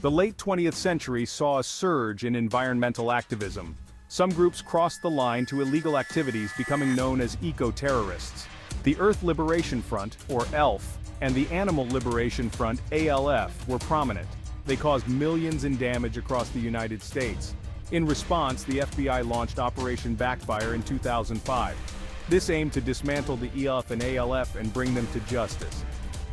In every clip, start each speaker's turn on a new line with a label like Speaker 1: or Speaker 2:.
Speaker 1: The late 20th century saw a surge in environmental activism. Some groups crossed the line to illegal activities, becoming known as eco-terrorists. The Earth Liberation Front, or ELF, and the Animal Liberation Front, ALF, were prominent. They caused millions in damage across the United States. In response, the FBI launched Operation Backfire in 2005. This aimed to dismantle the ELF and ALF and bring them to justice.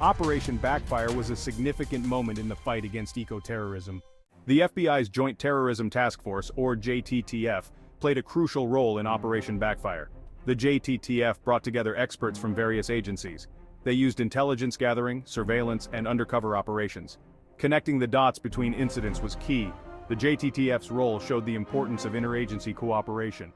Speaker 1: Operation Backfire was a significant moment in the fight against eco-terrorism. The FBI's Joint Terrorism Task Force, or JTTF, played a crucial role in Operation Backfire. The JTTF brought together experts from various agencies. They used intelligence gathering, surveillance, and undercover operations. Connecting the dots between incidents was key. The JTTF's role showed the importance of interagency cooperation.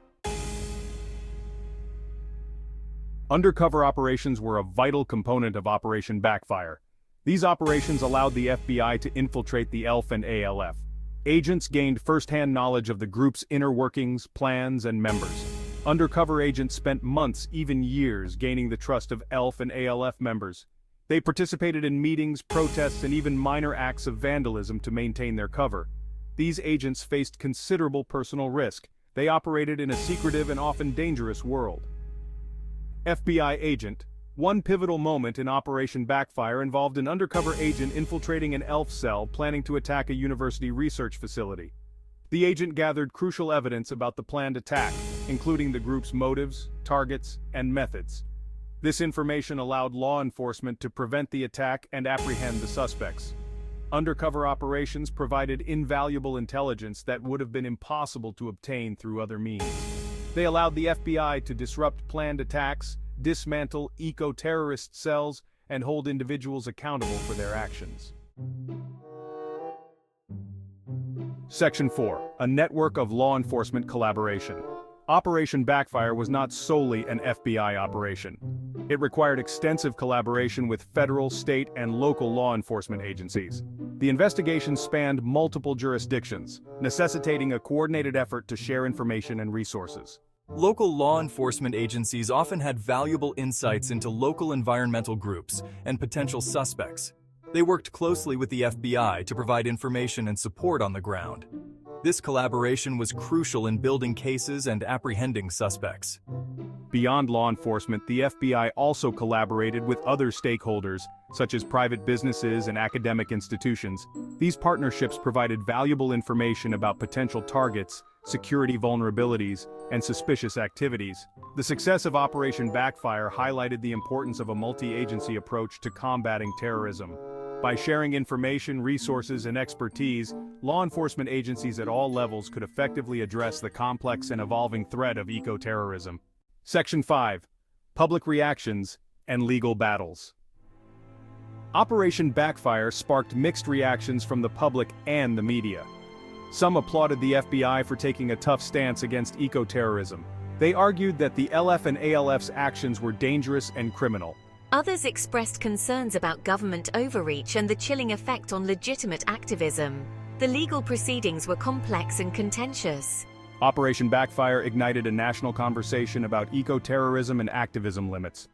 Speaker 1: Undercover operations were a vital component of Operation Backfire. These operations allowed the FBI to infiltrate the ELF and ALF. Agents gained first-hand knowledge of the group's inner workings, plans, and members. Undercover agents spent months, even years, gaining the trust of ELF and ALF members. They participated in meetings, protests, and even minor acts of vandalism to maintain their cover. These agents faced considerable personal risk. They operated in a secretive and often dangerous world. FBI agent. One pivotal moment in Operation Backfire involved an undercover agent infiltrating an ELF cell planning to attack a university research facility. The agent gathered crucial evidence about the planned attack, including the group's motives, targets, and methods. This information allowed law enforcement to prevent the attack and apprehend the suspects. Undercover operations provided invaluable intelligence that would have been impossible to obtain through other means. They allowed the FBI to disrupt planned attacks, dismantle eco-terrorist cells, and hold individuals accountable for their actions. Section 4. A network of law enforcement collaboration. Operation Backfire was not solely an FBI operation. It required extensive collaboration with federal, state, and local law enforcement agencies. The investigation spanned multiple jurisdictions, necessitating a coordinated effort to share information and resources.
Speaker 2: Local law enforcement agencies often had valuable insights into local environmental groups and potential suspects. They worked closely with the FBI to provide information and support on the ground. This collaboration was crucial in building cases and apprehending suspects.
Speaker 1: Beyond law enforcement, the FBI also collaborated with other stakeholders, such as private businesses and academic institutions. These partnerships provided valuable information about potential targets, security vulnerabilities, and suspicious activities. The success of Operation Backfire highlighted the importance of a multi-agency approach to combating terrorism. By sharing information, resources, and expertise, law enforcement agencies at all levels could effectively address the complex and evolving threat of eco-terrorism. Section 5. Public reactions and legal battles. Operation Backfire sparked mixed reactions from the public and the media. Some applauded the FBI for taking a tough stance against eco-terrorism. They argued that the LF and ALF's actions were dangerous and criminal.
Speaker 3: Others expressed concerns about government overreach and the chilling effect on legitimate activism. The legal proceedings were complex and contentious.
Speaker 1: Operation Backfire ignited a national conversation about eco-terrorism and activism limits.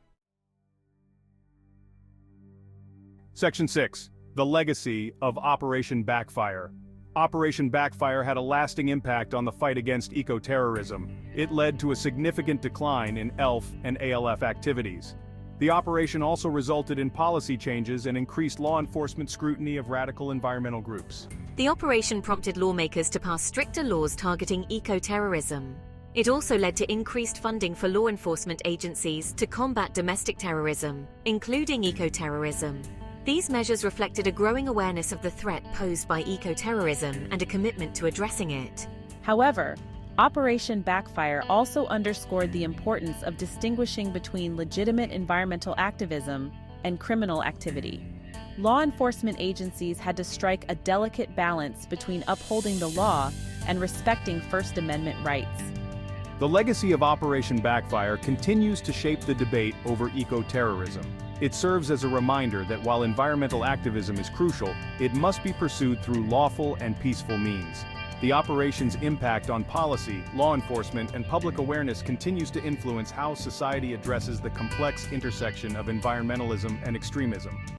Speaker 1: Section 6. The legacy of Operation Backfire. Operation Backfire had a lasting impact on the fight against eco-terrorism. It led to a significant decline in ELF and ALF activities. The operation also resulted in policy changes and increased law enforcement scrutiny of radical environmental groups.
Speaker 3: The operation prompted lawmakers to pass stricter laws targeting eco-terrorism. It also led to increased funding for law enforcement agencies to combat domestic terrorism, including eco-terrorism. These measures reflected a growing awareness of the threat posed by eco-terrorism and a commitment to addressing it.
Speaker 4: However, Operation Backfire also underscored the importance of distinguishing between legitimate environmental activism and criminal activity. Law enforcement agencies had to strike a delicate balance between upholding the law and respecting First Amendment rights.
Speaker 1: The legacy of Operation Backfire continues to shape the debate over eco-terrorism. It serves as a reminder that while environmental activism is crucial, it must be pursued through lawful and peaceful means. The operation's impact on policy, law enforcement, and public awareness continues to influence how society addresses the complex intersection of environmentalism and extremism.